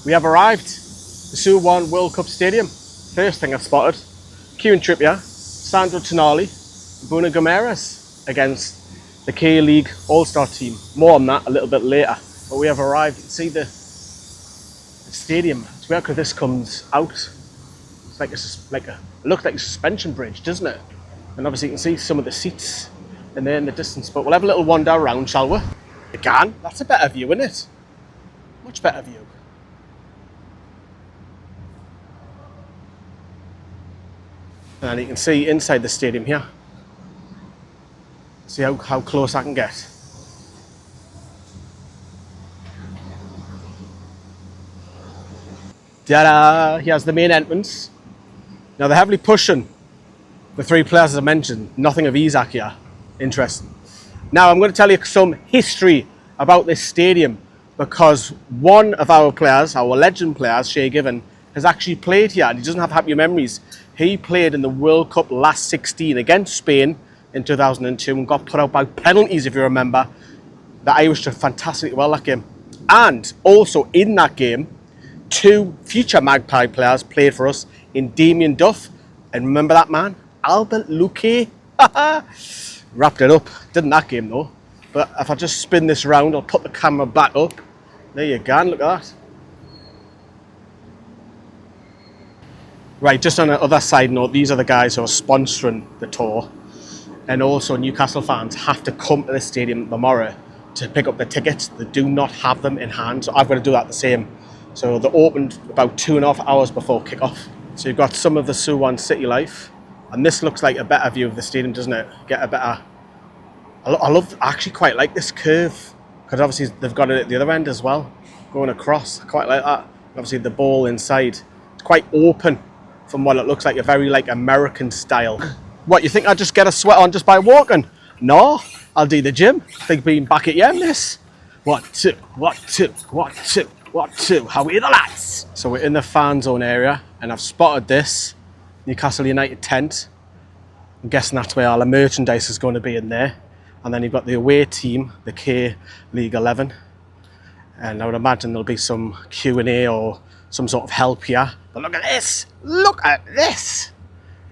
We have arrived. The Suwon World Cup Stadium. First thing I've spotted. Kieran Trippier, Sandro Tonali, Bruno Gomes against the K-League All-Star team. More on that a little bit later. But we have arrived. You can see the stadium. It's weird because this comes out. It's like it looks like a suspension bridge, doesn't it? And obviously you can see some of the seats in there in the distance. But we'll have a little wander around, shall we? Again, that's a better view, isn't it? Much better view. And you can see inside the stadium here. See how close I can get. Ta-da! Here's the main entrance. Now they're heavily pushing the three players as I mentioned. Nothing of Isak here. Interesting. Now I'm going to tell you some history about this stadium because one of our players, our legend players, Shay Given, has actually played here and he doesn't have happy memories. He played in the World Cup last 16 against Spain in 2002 and got put out by penalties, if you remember. The Irish did fantastically well that game. And also in that game, two future Magpie players played for us in Damien Duff. And remember that man? Albert Luque. Wrapped it up. Didn't that game though. But if I just spin this round, I'll put the camera back up. There you go, look at that. Right, just on the other side note, these are the guys who are sponsoring the tour. And also Newcastle fans have to come to the stadium tomorrow to pick up the tickets. They do not have them in hand, so I've got to do that the same. So they opened about 2.5 hours before kick-off. So you've got some of the Suwon city life. And this looks like a better view of the stadium, doesn't it? Get a better... I actually quite like this curve. Because obviously they've got it at the other end as well. Going across, I quite like that. Obviously the ball inside. It's quite open. From what it looks like, a very American style. What, you think I'd just get a sweat on just by walking? No, I'll do the gym. I think being back at Yemnis. What two, how are the lads? So we're in the fan zone area and I've spotted this Newcastle United tent. I'm guessing that's where all the merchandise is going to be in there. And then you've got the away team, the K League 11. And I would imagine there'll be some Q&A or some sort of help here. But look at this! Look at this!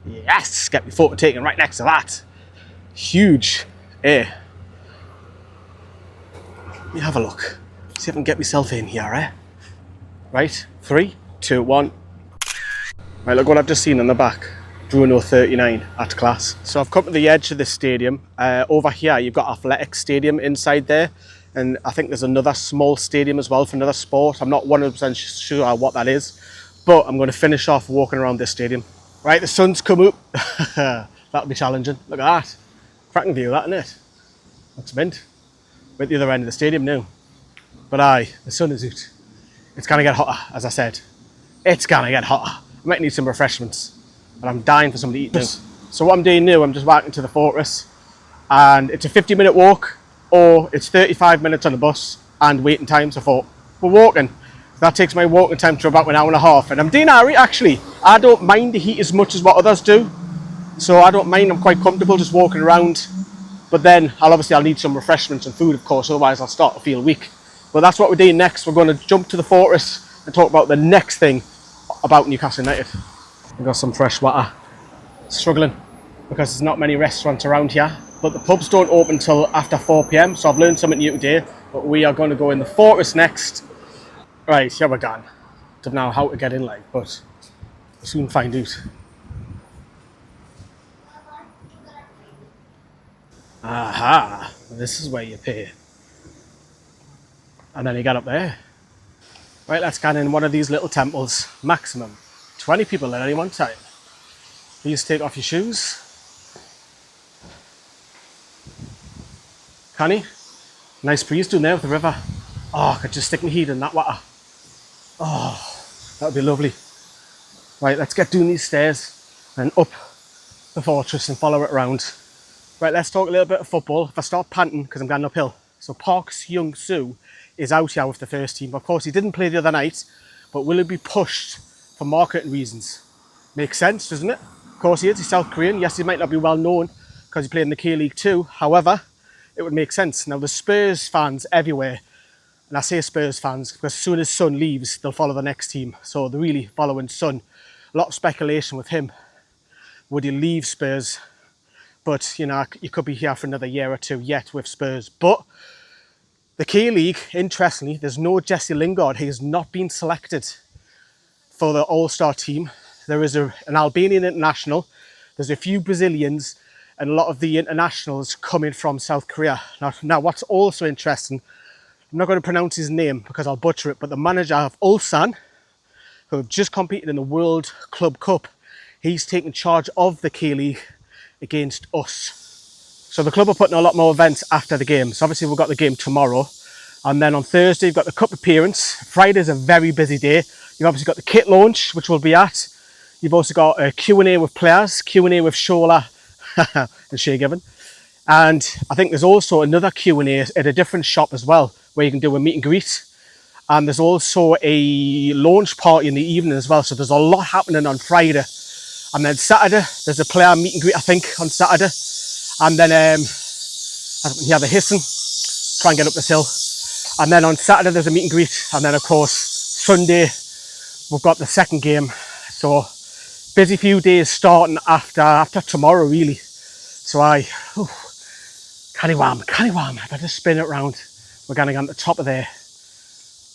Yes! Get my photo taken right next to that. Huge. Let me have a look. See if I can get myself in here, eh? Right, 3, 2, 1. Right, look what I've just seen in the back. Bruno 39 at class. So I've come to the edge of the stadium. Over here you've got Athletic Stadium inside there. And I think there's another small stadium as well for another sport. I'm not 100% sure what that is. But I'm going to finish off walking around this stadium. Right, the sun's come up. That'll be challenging. Look at that. Cracking view, that, isn't it? Looks mint. We're at the other end of the stadium now. But aye, the sun is out. It's going to get hotter, as I said. It's going to get hotter. I might need some refreshments. And I'm dying for something to eat now. So what I'm doing now, I'm just walking to the Fortress. And it's a 50-minute walk. Or it's 35 minutes on the bus and waiting time. So I thought, we're walking. That takes my walking time to about 1.5 hours. And I'm doing alright actually. I don't mind the heat as much as what others do. So I don't mind, I'm quite comfortable just walking around. But then I'll need some refreshments and food of course, otherwise I'll start to feel weak. But that's what we're doing next. We're going to jump to the Fortress and talk about the next thing about Newcastle United. We've got some fresh water. Struggling because there's not many restaurants around here. But the pubs don't open till after 4 PM, so I've learned something new today. But we are going to go in the Fortress next. Right, here we're gone. Don't know how to get in like, but we'll soon find out. Aha, this is where you pay. And then you get up there. Right, let's get in one of these little temples. Maximum 20 people at any one time. Please take off your shoes. Can he? Nice breeze down there with the river. Oh, I could just stick my head in that water. Oh, that would be lovely. Right, let's get down these stairs and up the fortress and follow it around. Right, let's talk a little bit of football. If I start panting, because I'm going uphill. So Park Seung-soo is out here with the first team. Of course, he didn't play the other night, but will he be pushed for marketing reasons? Makes sense, doesn't it? Of course he is, he's South Korean. Yes, he might not be well known because he played in the K-League too. However, it would make sense. Now, the Spurs fans everywhere And I say Spurs fans because as soon as Son leaves, they'll follow the next team. So they're really following Son. A lot of speculation with him. Would he leave Spurs? But, you know, you could be here for another year or two yet with Spurs. But the K-League, interestingly, there's no Jesse Lingard. He has not been selected for the All-Star team. There is an Albanian international. There's a few Brazilians and a lot of the internationals coming from South Korea. Now what's also interesting, I'm not going to pronounce his name because I'll butcher it, but the manager of Ulsan, who have just competed in the World Club Cup, he's taken charge of the K-League against us. So the club are putting a lot more events after the game. So obviously we've got the game tomorrow. And then on Thursday, you've got the cup appearance. Friday's a very busy day. You've obviously got the kit launch, which we'll be at. You've also got a Q&A with players, Q&A with Shola and Shea Given. And I think there's also another Q&A at a different shop as well, where you can do a meet and greet. And there's also a launch party in the evening as well. So there's a lot happening on Friday. And then Saturday, there's a player meet and greet, I think, on Saturday. And then, yeah, the hissing, try and get up this hill. And then on Saturday, there's a meet and greet. And then, of course, Sunday, we've got the second game. So, busy few days starting after tomorrow, really. So canny wham. If I just spin it round, we're going to get on the top of there.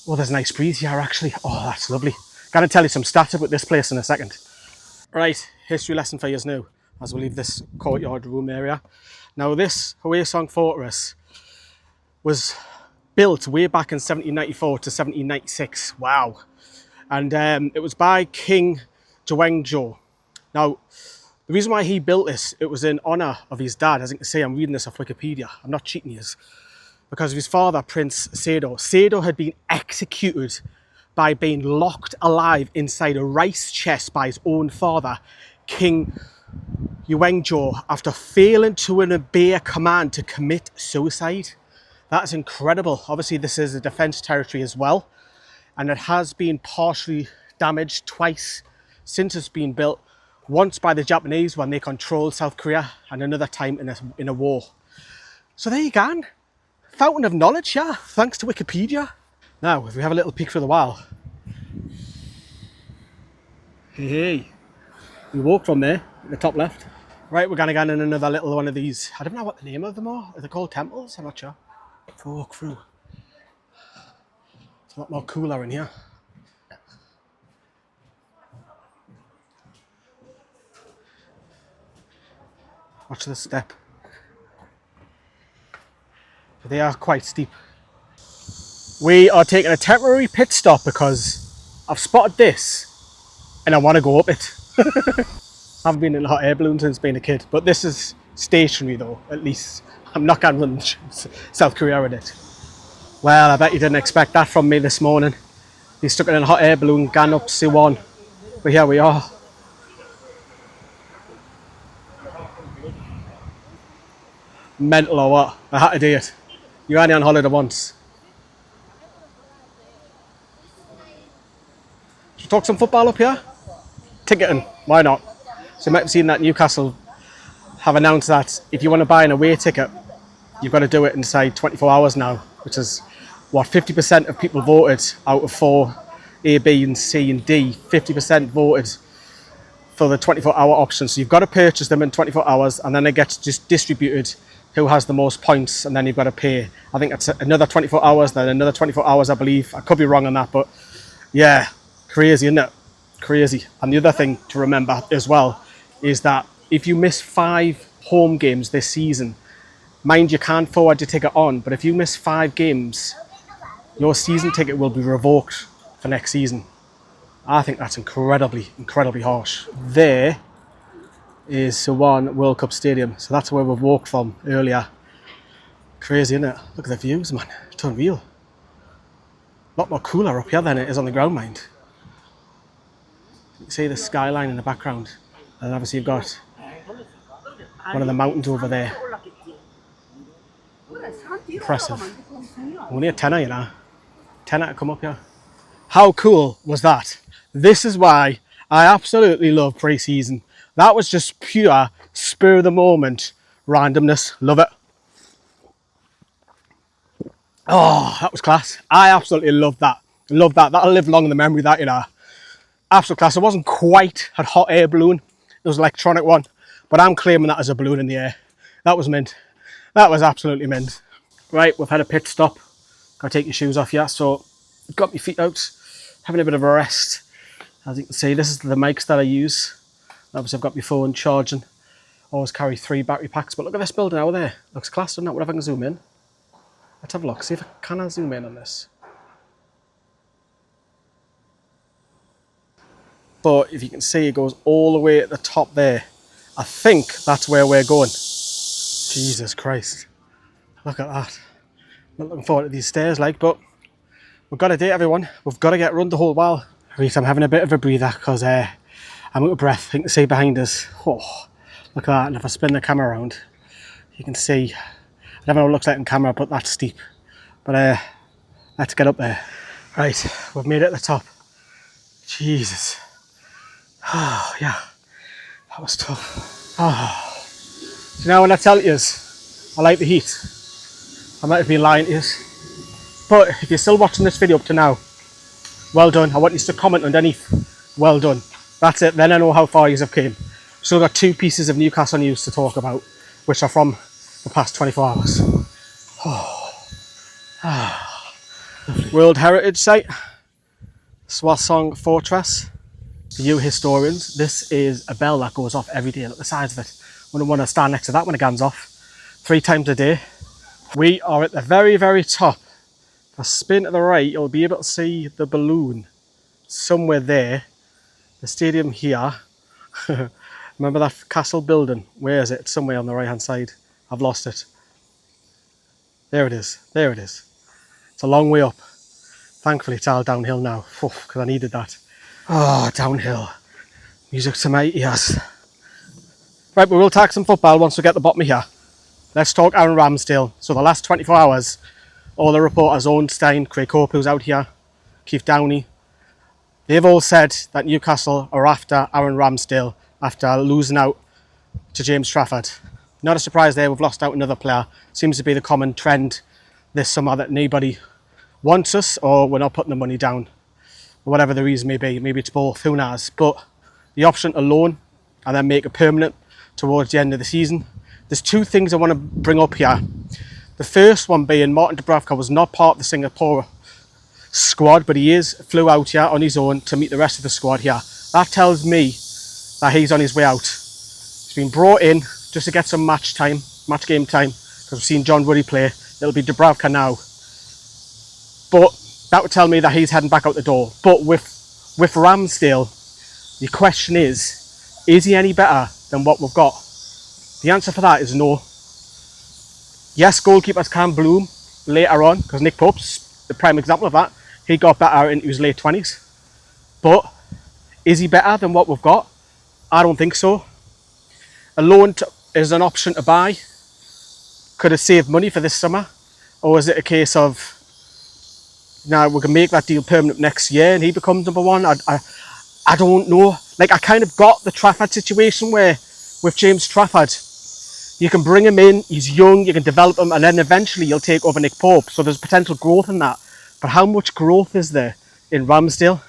Oh, there's a nice breeze here, actually. Oh, that's lovely. Going to tell you some stats about this place in a second. Right, history lesson for you now, as we leave this courtyard room area. Now, this Hwaseong Fortress was built way back in 1794 to 1796. Wow. And it was by King Jwangjo. Now, the reason why he built this, it was in honour of his dad. As you can see, I'm reading this off Wikipedia. I'm not cheating you. Because of his father, Prince Sado. Sado had been executed by being locked alive inside a rice chest by his own father, King Jwangjo, after failing to obey a command to commit suicide. That's incredible. Obviously, this is a defence territory as well, and it has been partially damaged twice since it's been built. Once by the Japanese when they controlled South Korea, and another time in a war. So there you go. Fountain of knowledge, yeah, thanks to Wikipedia. Now, if we have a little peek through the wall. Hey, we walk from there, the top left. Right, we're going to go in another little one of these. I don't know what the name of them are. Are they called temples? I'm not sure. Walk through. It's a lot more cooler in here. Watch the step. They are quite steep. We are taking a temporary pit stop because I've spotted this and I want to go up it. I haven't been in a hot air balloon since being a kid, but this is stationary though, at least. I'm not going to run South Korea with it. Well, I bet you didn't expect that from me this morning. He stuck it in a hot air balloon, gone up Suwon. But here we are. Mental or what? I had to do it. You're only on holiday once. Should we talk some football up here? Ticketing, why not? So you might have seen that Newcastle have announced that if you want to buy an away ticket, you've got to do it inside 24 hours now, which is what 50% of people voted out of 4 A, B and C and D. 50% voted for the 24-hour option. So you've got to purchase them in 24 hours and then it gets just distributed who has the most points, and then you've got to pay. I think that's another 24 hours, then another 24 hours, I believe. I could be wrong on that, but yeah, crazy, isn't it? Crazy. And the other thing to remember as well is that if you miss 5 home games this season, mind you can't forward your ticket on, but if you miss 5 games, your season ticket will be revoked for next season. I think that's incredibly harsh. There is Suwon World Cup Stadium, so that's where we've walked from earlier. Crazy, isn't it? Look at the views, man. It's unreal. A lot more cooler up here than it is on the ground, mind. You can see the skyline in the background, and obviously you've got one of the mountains over there. Impressive. Only a tenner, you know. Tenner to come up here. How cool was that? This is why I absolutely love pre-season. That was just pure spur of the moment randomness. Love it. Oh, that was class. I absolutely loved that. Love that. That'll live long in the memory, that, you know. Absolute class. It wasn't quite a hot air balloon. It was an electronic one. But I'm claiming that as a balloon in the air. That was mint. That was absolutely mint. Right, we've had a pit stop. Gotta take your shoes off, yeah. So, got my feet out. Having a bit of a rest. As you can see, this is the mics that I use. Obviously, I've got my phone charging. Always carry 3 battery packs. But look at this building out there. Looks class, doesn't it? What if I can zoom in? Let's have a look. See if I can zoom in on this. But if you can see, it goes all the way at the top there. I think that's where we're going. Jesus Christ. Look at that. Not looking forward to these stairs, like, but we've got a date, everyone. We've got to get run the whole while. Right, I'm having a bit of a breather because I'm out of breath. You can see behind us. Oh, look at that. And if I spin the camera around, you can see. I don't know what it looks like on camera, but that's steep. But let's get up there. Right, we've made it at the top. Jesus. Oh, yeah, that was tough. Oh. So now when I tell you, I like the heat. I might have been lying to you. But if you're still watching this video up to now, well done. I want you to comment underneath, well done. That's it, then I know how far you have came. Still got 2 pieces of Newcastle news to talk about, which are from the past 24 hours. Oh. Ah. World Heritage Site, Hwaseong Fortress. For you historians, this is a bell that goes off every day. Look at the size of it. Wouldn't want to stand next to that when it goes off. 3 times a day. We are at the very, very top. If I spin to the right, you'll be able to see the balloon somewhere there. The stadium here. Remember that castle building? Where is it? It's somewhere on the right hand side. I've lost it. There it is. There it is. It's a long way up. Thankfully it's all downhill now, because I needed that. Oh, downhill. Music to my ears. Right, we will talk some football once we get to the bottom of here. Let's talk Aaron Ramsdale. So the last 24 hours, all the reporters, Owen Stein, Craig Hope, who's out here, Keith Downey, they've all said that Newcastle are after Aaron Ramsdale after losing out to James Trafford. Not a surprise there, we've lost out another player. Seems to be the common trend this summer that nobody wants us or we're not putting the money down. Whatever the reason may be, maybe it's both, who knows. But the option to loan and then make it permanent towards the end of the season. There's 2 things I want to bring up here. The first one being Martin Dubravka was not part of the Singapore squad, but he flew out here on his own to meet the rest of the squad here. That tells me that he's on his way out. He's been brought in just to get some match game time, because we've seen John Ruddy play. It'll be Dubravka now. But that would tell me that he's heading back out the door. But with Ramsdale, the question is he any better than what we've got? The answer for that is no. Yes, goalkeepers can bloom later on, because Nick Pope's the prime example of that. He got better into his late 20s. But is he better than what we've got? I don't think so. A loan is an option to buy. Could have saved money for this summer? Or is it a case of, now we can make that deal permanent next year and he becomes number 1? I don't know. Like, I kind of got the Trafford situation where with James Trafford, you can bring him in, he's young, you can develop him, and then eventually you'll take over Nick Pope. So there's potential growth in that. But how much growth is there in Ramsdale?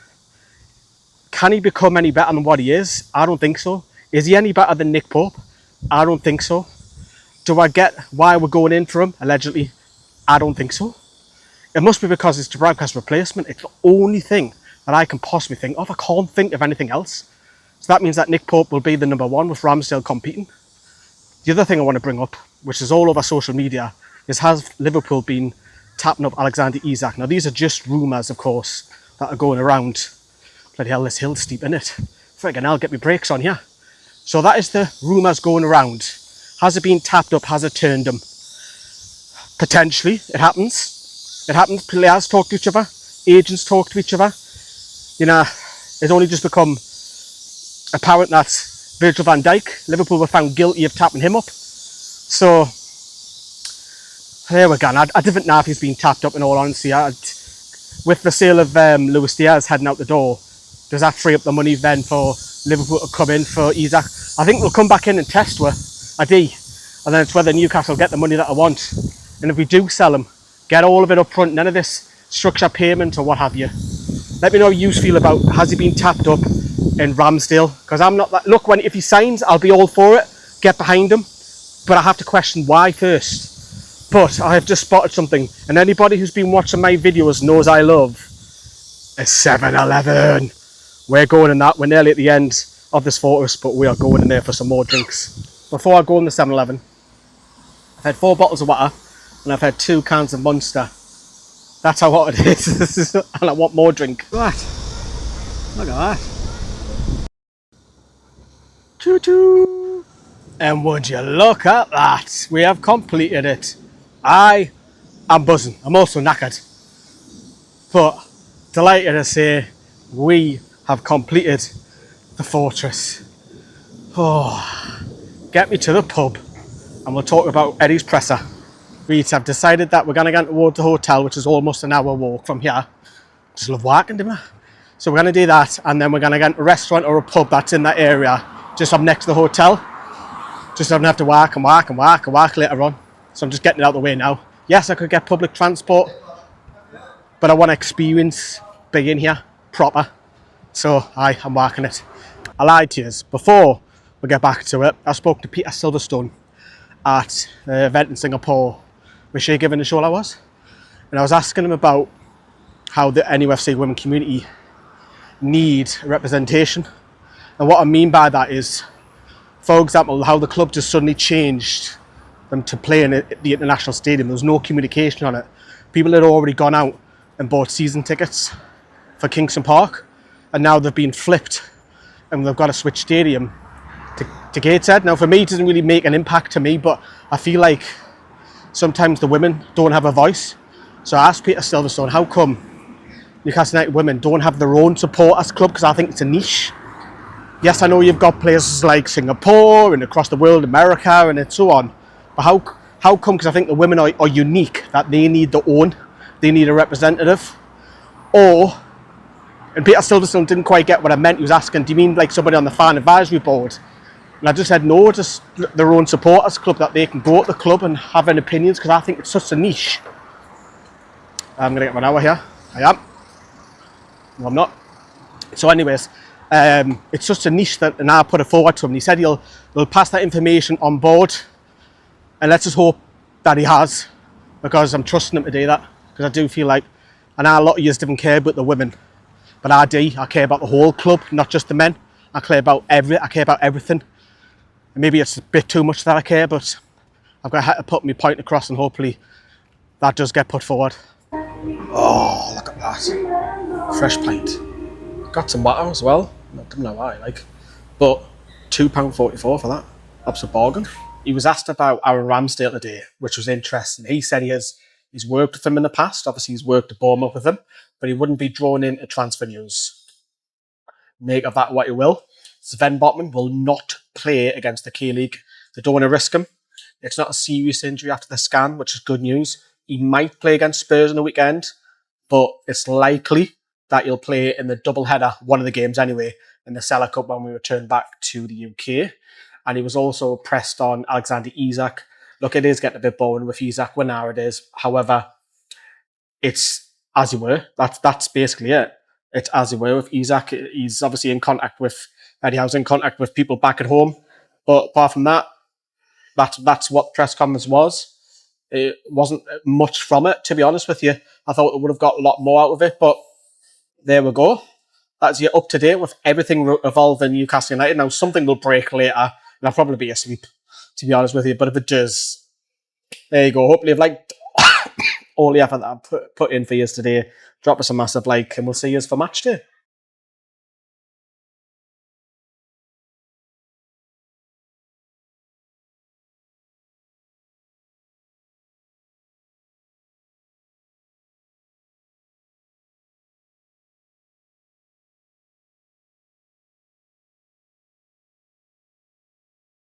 Can he become any better than what he is? I don't think so. Is he any better than Nick Pope? I don't think so. Do I get why we're going in for him, allegedly? I don't think so. It must be because it's Dubravka's replacement. It's the only thing that I can possibly think of. I can't think of anything else. So that means that Nick Pope will be the number 1 with Ramsdale competing. The other thing I want to bring up, which is all over social media, is has Liverpool been tapping up Alexander Isak? Now these are just rumours, of course, that are going around. Bloody hell, this hill's steep, isn't it? Friggin' hell, get me brakes on here. So that is the rumours going around. Has it been tapped up? Has it turned them? Potentially, it happens. It happens. Players talk to each other. Agents talk to each other. You know, it's only just become apparent that Virgil van Dijk, Liverpool were found guilty of tapping him up. So, there we go. I didn't know if he's been tapped up, in all honesty. With the sale of Luis Diaz heading out the door, does that free up the money then for Liverpool to come in for Isak? I think we'll come back in and test with a D, and then it's whether Newcastle get the money that I want. And if we do sell him, Get all of it up front. None of this structure payment or what have you. Let me know how you feel about, has he been tapped up in Ramsdale? Because I'm not that. Look, if he signs, I'll be all for it. Get behind him. But I have to question why first. But I have just spotted something. And anybody who's been watching my videos knows I love a 7-Eleven. We're going in that. We're nearly at the end of this fortress, but we are going in there for some more drinks. Before I go in the 7-Eleven, I've had 4 bottles of water and I've had 2 cans of Monster. That's how hot it is. And I want more drink. Look at that. Choo-choo. And would you look at that? We have completed it. I am buzzing. I'm also knackered. But delighted to say we have completed the fortress. Oh, get me to the pub and we'll talk about Eddie's presser. I've decided that we're going to get towards the hotel, which is almost an hour walk from here. Just love walking, don't I? So we're going to do that, and then we're going to get a restaurant or a pub that's in that area, just up next to the hotel. Just so I don't have to walk later on. So I'm just getting it out of the way now. Yes, I could get public transport, but I want to experience being here proper. So I'm walking it. I lied to you. Before we get back to it, I spoke to Peter Silverstone at the event in Singapore, which he given the show I was. And I was asking him about how the NUFC women community need representation. And what I mean by that is, for example, how the club just suddenly changed them to play in the international stadium. There was no communication on it. People had already gone out and bought season tickets for Kingston Park, and now they've been flipped and they've got to switch stadium to Gateshead. Now for me, it doesn't really make an impact to me, but I feel like sometimes the women don't have a voice. So I asked Peter Silverstone, how come Newcastle United women don't have their own supporters club? Because I think it's a niche. Yes, I know you've got places like Singapore and across the world, America and so on. But how come? Because I think the women are unique, that they need their own. They need a representative. And Peter Silverstone didn't quite get what I meant. He was asking, do you mean like somebody on the fan advisory board? And I just said, no, just their own supporters club, that they can go to the club and have an opinions, because I think it's such a niche. I'm going to get 1 hour here. I am. No, I'm not. So anyways, it's just a niche that, and I put it forward to him. He said he'll pass that information on board, and let's just hope that he has, because I'm trusting him to do that. Because I do feel like, I know a lot of you didn't care about the women, but I do. I care about the whole club, not just the men. I care about everything. And maybe it's a bit too much that I care, but I've got to put my point across, and hopefully that does get put forward. Oh, look at that. Fresh pint. Got some water as well. I don't know why, but £2.44 for that. Absolute bargain. He was asked about Aaron Ramsdale today, which was interesting. He said he's worked with him in the past. Obviously, he's worked at Bournemouth with him, but he wouldn't be drawn into transfer news. Make of that what you will. Sven Botman will not play against the K-League. They don't want to risk him. It's not a serious injury after the scan, which is good news. He might play against Spurs on the weekend, but it's likely that he'll play in the double header, one of the games anyway, in the Saga Cup when we return back to the UK. And he was also pressed on Alexander Isak. Look, it is getting a bit boring with Isak when nowadays. However, it's as you were. That's basically it. It's as you were with Isak. He's obviously in contact with Eddie Howe's in contact with people back at home. But apart from that, that's what press conference was. It wasn't much from it, to be honest with you. I thought it would have got a lot more out of it, but there we go. That's you up to date with everything evolving Newcastle United. Now, something will break later, and I'll probably be asleep, to be honest with you. But if it does, there you go. Hopefully, you've liked all the effort that I put in for you today. Drop us a massive like, and we'll see you for match day.